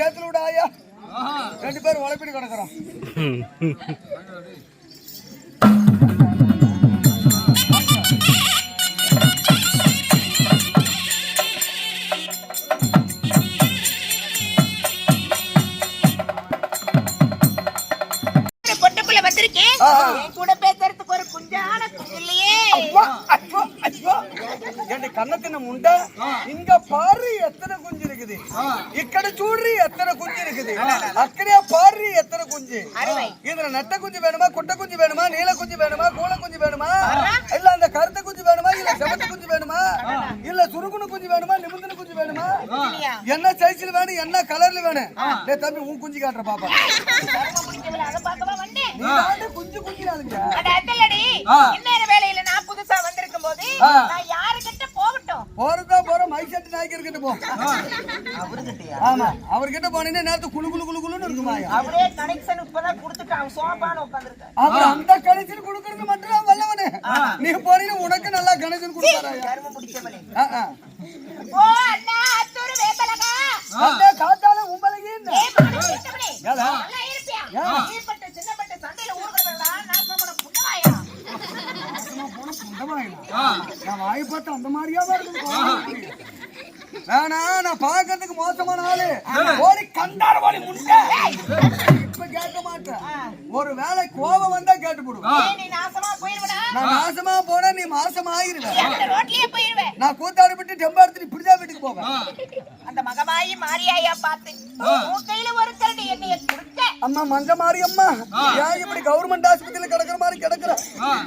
சேர்த்துல விட ஆயா 2 பேரும் உழைப்பிட்டு கிடக்குறோம். கூட பேசுறதுக்கு ஒரு குஞ்சான குஞ்சில்லையே. கண்ணத்தின முண்டை இங்க பாரு எத்தனை குஞ்சு இருக்குது, இக்கட சூடு எத்தனை குஞ்சு இருக்குது, அக்கடையா பாரு எத்தனை குஞ்சு. இதுல நெட்ட குஞ்சு வேணுமா, குட்டை குஞ்சு வேணுமா, நீல குஞ்சு வேணுமா, கூல குஞ்சு வேணுமா, இல்ல அந்த கருத்த குஞ்சு வேணுமா, இல்ல செவத்த குஞ்சு வேணுமா, இல்ல சுருகுணு குஞ்சு வேணுமா, நிமிந்தன குஞ்சு வேணுமா, என்ன சைஸ்ல வேணும், என்ன கலர்ல வேணும். தம்பி உன் குஞ்சு காட்டுற பாப்பா. குஞ்சு குஞ்சு வேலையில நான் புதுசா வந்திருக்கும் போது யாருக்கிட்ட போகட்டும், போறதா போற மைசெட்டு நாய்க்கர் கிட்ட போ. ஆமா, அவர்கிட்ட போனீங்கன்னா நேரத்து குளு குளு குளு குளுன்னு இருக்குமா. அவரே கனெக்ஷன் இப்பதான் கொடுத்துட்டாங்க, சோபான்னு உட்காந்துருக்காங்க. அப்புறம் அந்த கனெக்ஷன் கொடுக்கறது மட்டும் வல்லவனே. நீ போனீங்கன்னா உனக்கு நல்லா கனெக்ஷன் கொடுத்தாரு. கரும பிடிச்சவனே. ஓ அண்ணா அத்தூரு வேப்பலகா அந்த காத்தால உம்பலகி நல்லா இருப்பியா. நீப்பட்ட சின்னப்பட்ட சண்டையில ஊர்கறடா நான் போன புண்டவாயா. நான் வாய் பார்த்து அந்த மாதிரியா வருது. வேணா நான் பாக்கிறதுக்கு மோசமான ஆளு. ஓடி கண்டார வாடி முண்டை இப்ப கேட்க மாட்டேன். ஒரு வேளை கோபம் வந்தா கேட்டு போடுவேன். நீ நாசமா போயிடுவடா. நான் நாசமா போனா நீ மாசமா ஆயிருவேன். ரோட்லயே போயிடுவேன். நான் கூத்தாடி விட்டு டெம்பா எடுத்து இப்படிதான் வீட்டுக்கு போவேன். அந்த மகமாயி மாரியாயா பார்த்து உன் கையில ஒரு கரடி எண்ணெய குடுக்க. அம்மா மங்க மாரி அம்மா, ஏன் இப்படி கவர்மெண்ட் ஆஸ்பத்திரியில கிடக்குற மாதிரி கிடக்குற?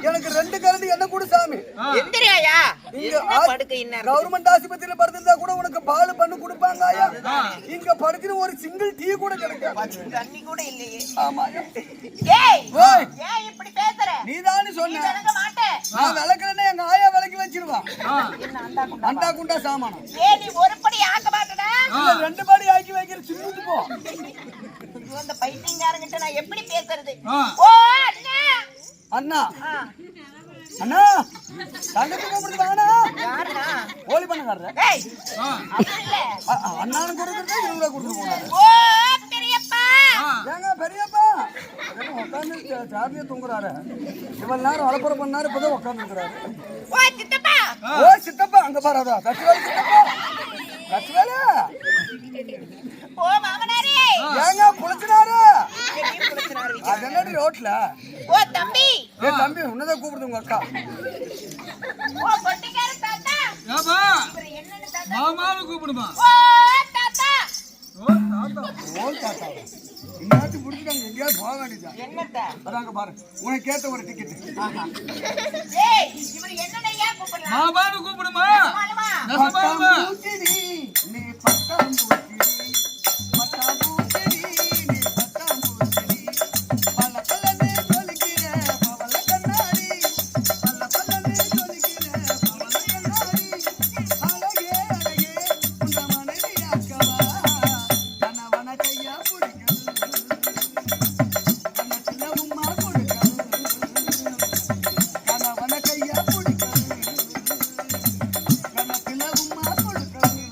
எனக்கு 2 கரடி என்ன கூட சாமி. எந்திரியாயா இங்க படுக்க இன்ன கவர்மெண்ட் ஆஸ்பத்திரியில படுத்திருந்தா கூட உனக்கு பால் பண்ணு கொடுப்பாங்க ஆயா. இங்க படுக்கிற ஒரு சிங்கிள் டீ கூட கிடைக்காது, தண்ணி கூட இல்லையே. ஆமா. ஏய் ஏய் இப்படி பேசுற? நீதானே சொன்ன. விளக்க மாட்டேன். நான் விளக்கறேன்னா எங்க ஆயா விளக்கி வச்சிருவா. அண்டா குண்டா சாமானம். ஏய் நீ ஒரு படி ஆக்க மாட்டடா. இல்ல 2 படி ஆக்கி வைக்கிற சின்னுட்டு போ. இந்த பைத்தியக்காரங்கிட்ட நான் எப்படி பேசுறது? ஓ அண்ணா அண்ணா அண்ணா தங்கச்சி கூப்பிடுது வாடா. யாருடா? ஓலி பண்ணக்காரற. ஏய் அப்படி இல்ல. அண்ணானு கொடுக்கறதே இவங்கள கொடுத்து போறாரு. ஓ பெரியப்பா. ஏங்க பெரியப்பா உட்கார்ந்து சார்லிய தூங்குறாரு. இவ்வளவு நேரம் அலப்பற பண்ணாரு, இப்பதான் உட்கார்ந்துருக்காரு. ஓ சித்தப்பா. ஓ சித்தப்பா அங்க பாராதா கச்சுவேல சித்தப்பா கச்சுவேல. ஓ மாமனாரே. ஏங்க புளிச்சனாரு. எப்படி புளிச்சனாரு? அதனடி ரோட்ல. ஓ தம்பி. ஏ தம்பி உன்னத கூப்பிடுது உங்க அக்கா. ஓ பொட்டிக்கார தாத்தா. ஏப்பா இவர என்னன்னு தாத்தா? மாமான்னு கூப்பிடுமா. ஓ தாத்தா. ஓ தாத்தா. ஓ தாத்தா. இன்னாத்து புடிச்சிட்டாங்க, எங்கயாவது போக வேண்டியதா. என்னத்த? அதாங்க பாரு, உனக்கு கேட்ட ஒரு டிக்கெட். ஏய் இவர என்னனையா கூப்பிடுறா? மாமான்னு கூப்பிடுமா. மாமா. நசமாமா. நீ பட்டாம் பூச்சி பட்டாம் பூச்சி நீ பட்டாம் பூச்சி பல பலனே சொல்லிக்கிற பவள கண்ணாடி பல பலனே சொல்லிக்கிற பவள கண்ணாடி அழகே அழகே உந்த மனைவியாக்கவா கணவன கையா பிடிக்கணும் கணத்துல உம்மா கொடுக்கணும் கணவன கையா பிடிக்கணும் கணத்துல உம்மா கொடுக்கணும்.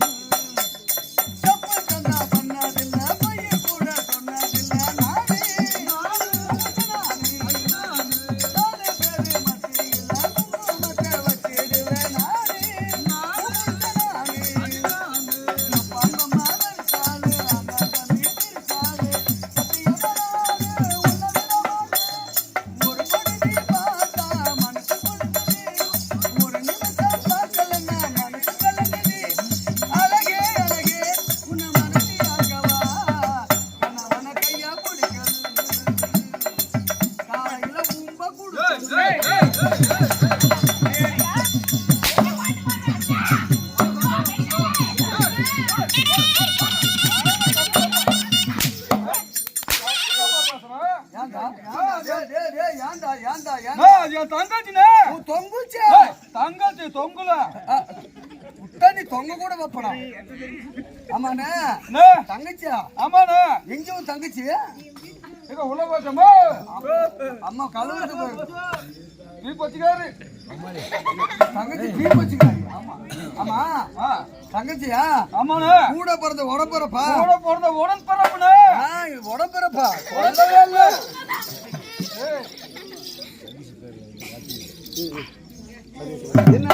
தப்பு சொன்னா பண்ணாதில்ல, பொய் கூட சொன்னதில்ல நானே நானே பேரு மத்தியில குங்குமத்தை வச்சிடுவேன் நானே பாம்பம்மா வரிசாலு அந்த தம்பி பிரிசாலு சத்தியவராது உன்ன விடவாது ஒரு பொழுதி பார்த்தா மனசு கொடுத்தது ஒரு நிமிஷம் பார்க்கலன்னா மனசு கலங்குது அழகே அழகே உன்னை மனைவியாக்கவா கணவன கையா பிடிக்கணும் காலையில உம்ப கொடுக்கணும். ஏன்டா ஏன்டா ஏன்டா ஏன்டா என் தங்கச்சினே. உன் தொங்குச்சே தங்கச்சி தொங்குல. உத்தனி தொங்க கூட வைப்படா. ஆமாண்ணே அண்ணே, தங்கச்சியா? ஆமாண்ணே. எங்க உன் தங்கச்சி? இங்க உள்ள போச்சோமா. அம்மா கழுவுட்டு போயிருக்கு. நீ பச்சிக்காரு. தங்கச்சி தீ வச்சுக்காரி. ஆமா ஆ, தங்கச்சியா ஆமாண்ணே. கூட பிறந்த உடம்பிறப்பா கூட பிறந்த உடன்பிறப்புண்ணே. இது உடம்பிறப்பா சொல்லவே இல்லை. என்ன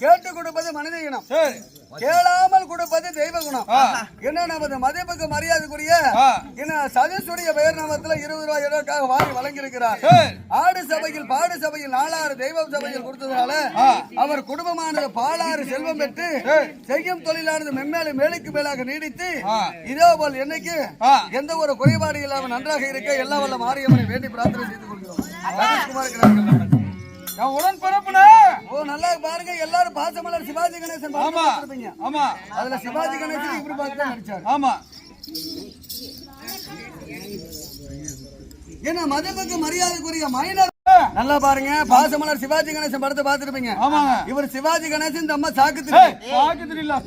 கேட்டு கொடுப்பது மனித இனம், சரி. கேளாமல் கொடுப்பது தெய்வ குணம். ஆ. என்ன நமது மதிப்புக்கு மரியாதைக்குரிய ஆ. என்ன சதீஷுடைய பெயர் நாமத்துல 20 ரூபாய் இதற்காக வாங்கி வழங்கியிருக்கிறார். சரி. ஆடு சபையில் பாடு சபையில் 4 தெய்வ சபையில் கொடுத்ததால அவர் குடும்பமானது பாலாறு செல்வம் பெற்று செய்யும் தொழிலானது மென்மேலும் மேலுக்கு மேலாக நீடித்து இதே போல் என்னைக்கு எந்த ஒரு குறைபாடு இல்லாமல் நன்றாக இருக்க எல்லா வல்ல மாரியம்மனை வேண்டி பிரார்த்தனை செய்து கொள்கிறோம். சதீஷ்குமார் இருக்கிறார்கள். என் உடன்பிறப்புண்ணே. ஓ நல்லா பாருங்க, எல்லாரும் பாசமலர் சிவாஜி கணேசன் ஆமா பார்த்திருப்பீங்க. ஆமா அதுல சிவாஜி கணேசன் இப்படி பார்த்து தான் நடிச்சாரு. ஆமா. ஏன்னா மதிப்புக்கு மரியாதைக்குரிய மைனர் நல்லா பாருங்க, பாசமலர் சிவாஜி கணேசன் படத்தை பார்த்திருப்பீங்க. ஆமாங்க. இவர் சிவாஜி கணேசன் இந்த அம்மா சாக்கு பாக்குறீங்களா?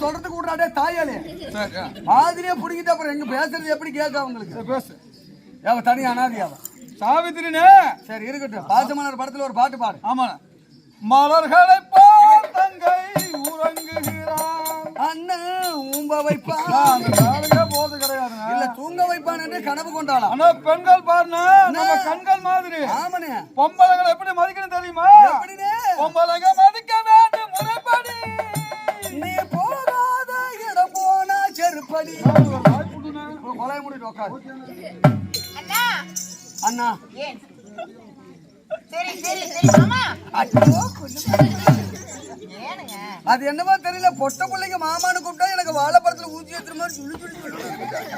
சொல்றதுக்கு விடாடே தாயாலே சரி. மாதிரியே புடிக்கிட்டு அப்புறம் எங்க பேசுறது எப்படி கேட்க அவங்களுக்கு? பேசு. அவ தனி அனாதியாவ. சாவித்திரினே. சரி இருக்கட்டும், பாசமலர் படத்துல ஒரு பாட்டு பாடு. ஆமா. மலர்களை போல் தங்கை உறங்குகிறான். அண்ணன் ஊம்ப வைப்பான் நாளைக்கே போது கிடையாதுங்க. இல்ல தூங்க வைப்பான் என்று கனவு கொண்டாளா? ஆனா பெண்கள் பாருனா நம்ம கண்கள் மாதிரி. ஆமனே. பொம்பளைங்களை எப்படி மதிக்கணும் தெரியுமா? எப்படினே? பொம்பளைங்க மதிக்க வேண்டும் முறைப்படி. நீ போகாத இடம் போனா செருப்படி. கொலை முடிட்டு உட்காரு. அண்ணா அண்ணா ஏன் சரி சரி சரி மாமா ஏனுங்க அது என்னவோ தெரியல, பொட்ட பிள்ளைங்க மாமான்னு கூப்பிட்டா எனக்கு வாழைப்பழத்துல ஊசி ஏத்துற மாதிரி சுழி சுழி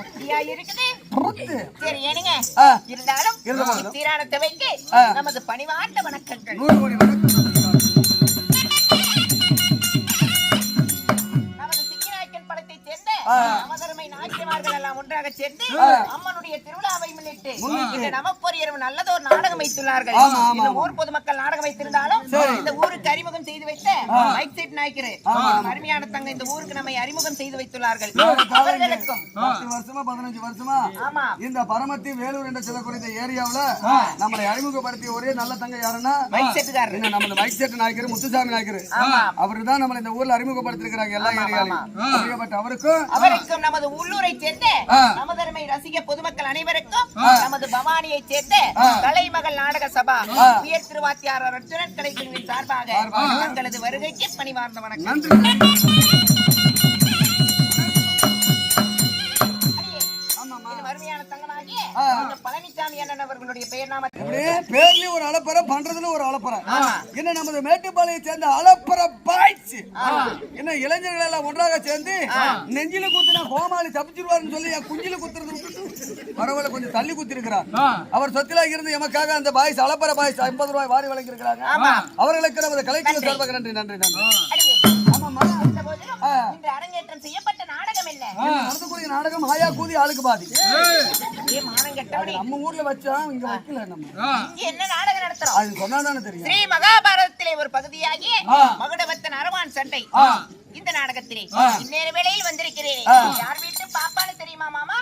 அப்படியா இருக்குது. பொறுத்து. சரி ஏனுங்க ஆ. இருந்தாலும் இருந்தாலும். சீரான தேவைக்கு ஆ. நமது பணிவார்ந்த வணக்கங்கள். 100 கோடி வணக்கம். நமது சிக்கிநாயக்கன் படத்தை சேர்ந்த ஆ. நமதருமை நாயக்கிமார்கள் எல்லாம் ஒன்றாக சேர்ந்து ஆ. அம்மனுடைய திருவிழாவை முன்னிட்டு இந்த நமப்பொரியரும் நல்லதொரு நாடகம் வைத்துள்ளார்கள். ஆமா, ஆமா, இந்த ஆமா. ஊர் பொதுமக்கள் நாடகம் வைத்திருந்தாலும் இந்த ஊருக்கு அறிமுகம் செய்து வைத்த மைக் செட் நாயக்கர் அருமையான தங்க இந்த ஊருக்கு நம்மை அறிமுகம் செய்து வைத்துள்ளார்கள். அவர்களுக்கும் 10 வருஷமா 15 வருஷமா ஆமா இந்த பரமத்தி வேலூர் என்ற சொல்லக்கூடிய ஏரியாவுல நம்மளை அறிமுகப்படுத்திய ஒரே நல்ல தங்க யாருன்னா மைக் செட்டுக்காரர். என்ன நம்ம மைக் செட் நாயக்கர் முத்துசாமி நாயக்கர். ஆமா அவரு தான் நம்மள இந்த ஊர்ல அறிமுகப்படுத்தி இருக்காங்க எல்லா ஏரியாலையும். அப்படியேப்பட்ட அவருக்கும் நமது உள்ளூரை சேர்ந்த நமதருமை ரசிக பொதுமக்கள் அனைவருக்கும் நமது பவானியை சேர்ந்த கலைமகள் நாடக சபா உயர் திருவாத்தியார் அர்ஜுனன் கலைக்குழுவின் சார்பாக தங்களது வருகைக்கு பணிவார்ந்த வணக்கம். அருமையான தங்கமாகிய இந்த பழனிசாமி அண்ணன் அவர்களுடைய பெயர் நாம பேர்லயும் ஒரு அலப்பற பண்றதுல ஒரு அலப்பற. என்ன நமது மேட்டுப்பாளையை சேர்ந்த அலப்பற பாய்ஸ் என்ன இளைஞர்கள் எல்லாம் ஒன்றாக சேர்ந்து நெஞ்சில குத்துனா கோமாளி தப்பிச்சிருவாருன்னு சொல்லி குஞ்சில குத்துறது பரவாயில்ல கொஞ்சம் தள்ளி குத்தி இருக்கிறார். அவர் சொத்திலாக இருந்து எமக்காக அந்த பாய்ஸ் அலப்பற பாய்ஸ் 50 ரூபாய் வாரி வழங்கி இருக்கிறாங்க. அவர்களுக்கு நமது கலைக்குழு சார்பாக நன்றி நன்றி நன்றி. இன்று அரங்கேற்றம் செய்யப்பட்ட நாடகம் என்ன? நடத்தக்கூடிய நாடகம் ஆயா கூதி ஆளுக்கு பாதி. மானம் கெட்டவனே, நம்ம ஊர்ல வச்சா இங்க வைக்கல. நம்ம இங்க என்ன நாடகம் நடத்துறோம்? அது சொன்னாதானே தெரியும். ஸ்ரீ மகாபாரதத்திலே ஒரு பகுதியாகிய மகுடவத்தன் அரவான் சண்டை இந்த நாடகத்திலே இந்நேர வேளையில் வந்திருக்கிறேன். யார் வீட்டு பாப்பான்னு தெரியுமா மாமா?